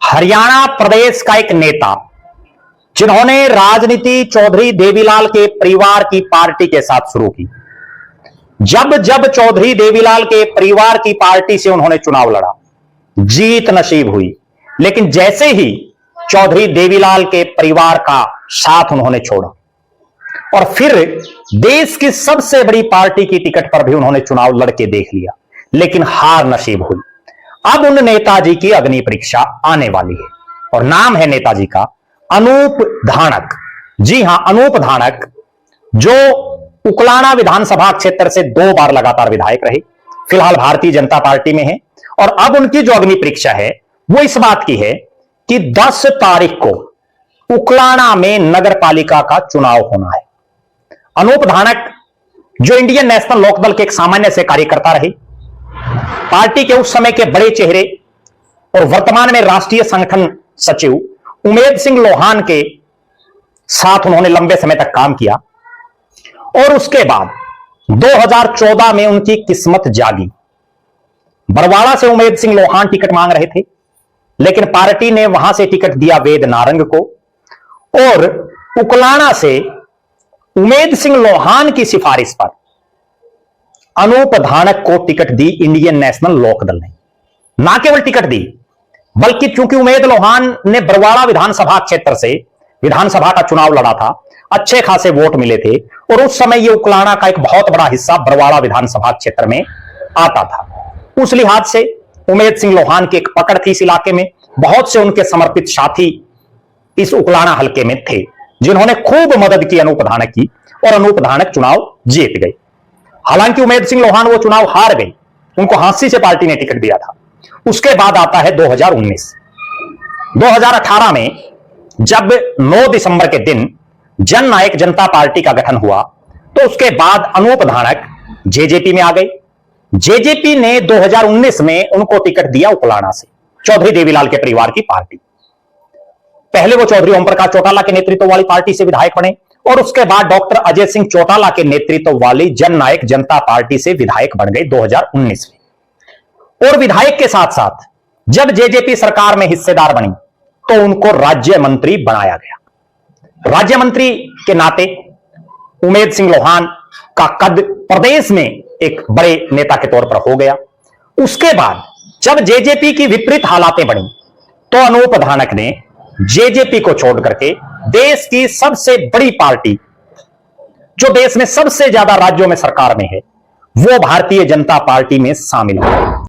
हरियाणा प्रदेश का एक नेता जिन्होंने राजनीति चौधरी देवीलाल के परिवार की पार्टी के साथ शुरू की। जब जब चौधरी देवीलाल के परिवार की पार्टी से उन्होंने चुनाव लड़ा, जीत नसीब हुई, लेकिन जैसे ही चौधरी देवीलाल के परिवार का साथ उन्होंने छोड़ा और फिर देश की सबसे बड़ी पार्टी की टिकट पर भी उन्होंने चुनाव लड़के देख लिया, लेकिन हार नसीब हुई। अब उन नेताजी की अग्नि परीक्षा आने वाली है और नाम है नेताजी का अनूप धानक। जी हां, अनूप धानक जो उकलाना विधानसभा क्षेत्र से 2 बार लगातार विधायक रहे, फिलहाल भारतीय जनता पार्टी में है। और अब उनकी जो अग्नि परीक्षा है वो इस बात की है कि 10 तारीख को उकलाना में नगर पालिका का चुनाव होना है। अनूप धानक जो इंडियन नेशनल लोकदल के एक सामान्य से कार्यकर्ता रहे, पार्टी के उस समय के बड़े चेहरे और वर्तमान में राष्ट्रीय संगठन सचिव उमेद सिंह लोहान के साथ उन्होंने लंबे समय तक काम किया और उसके बाद 2014 में उनकी किस्मत जागी। बरवाड़ा से उमेद सिंह लोहान टिकट मांग रहे थे, लेकिन पार्टी ने वहां से टिकट दिया वेद नारंग को और उकलाना से उमेद सिंह लोहान की सिफारिश पर अनूप धानक को टिकट दी इंडियन नेशनल लोकदल ने। ना केवल टिकट दी, बल्कि चूंकि उमेद लोहान ने बरवाड़ा विधानसभा क्षेत्र से विधानसभा का चुनाव लड़ा था, अच्छे खासे वोट मिले थे और उस समय यह उकलाना का एक बहुत बड़ा हिस्सा बरवाड़ा विधानसभा क्षेत्र में आता था। उस लिहाज से उमेद सिंह लोहान की एक पकड़ थी इस इलाके में। बहुत से उनके समर्पित साथी इस उकलाना हलके में थे जिन्होंने खूब मदद की अनूप धानक की और अनूप धानक चुनाव जीत गए। हालांकि उमेद सिंह लोहान वो चुनाव हार गई, उनको हांसी से पार्टी ने टिकट दिया था। उसके बाद आता है 2019। 2018 में जब 9 दिसंबर के दिन जन नायक जनता पार्टी का गठन हुआ तो उसके बाद अनूप धानक जेजेपी में आ गए। जेजेपी ने 2019 में उनको टिकट दिया उकलाना से, चौधरी देवीलाल के परिवार की पार्टी। पहले वो चौधरी ओम प्रकाश चौटाला के नेतृत्व वाली पार्टी से विधायक बने और उसके बाद डॉक्टर अजय सिंह चौटाला के नेतृत्व वाली जन नायक जनता पार्टी से विधायक बन गए 2019 में। और विधायक के साथ साथ जब जेजेपी सरकार में हिस्सेदार बनी तो उनको राज्य मंत्री बनाया गया। राज्य मंत्री के नाते उमेद सिंह लोहान का कद प्रदेश में एक बड़े नेता के तौर पर हो गया। उसके बाद जब जेजेपी की विपरीत हालातें बनी तो अनूप धानक ने जेजेपी को छोड़ करके देश की सबसे बड़ी पार्टी, जो देश में सबसे ज्यादा राज्यों में सरकार में है, वो भारतीय जनता पार्टी में शामिल हो गई।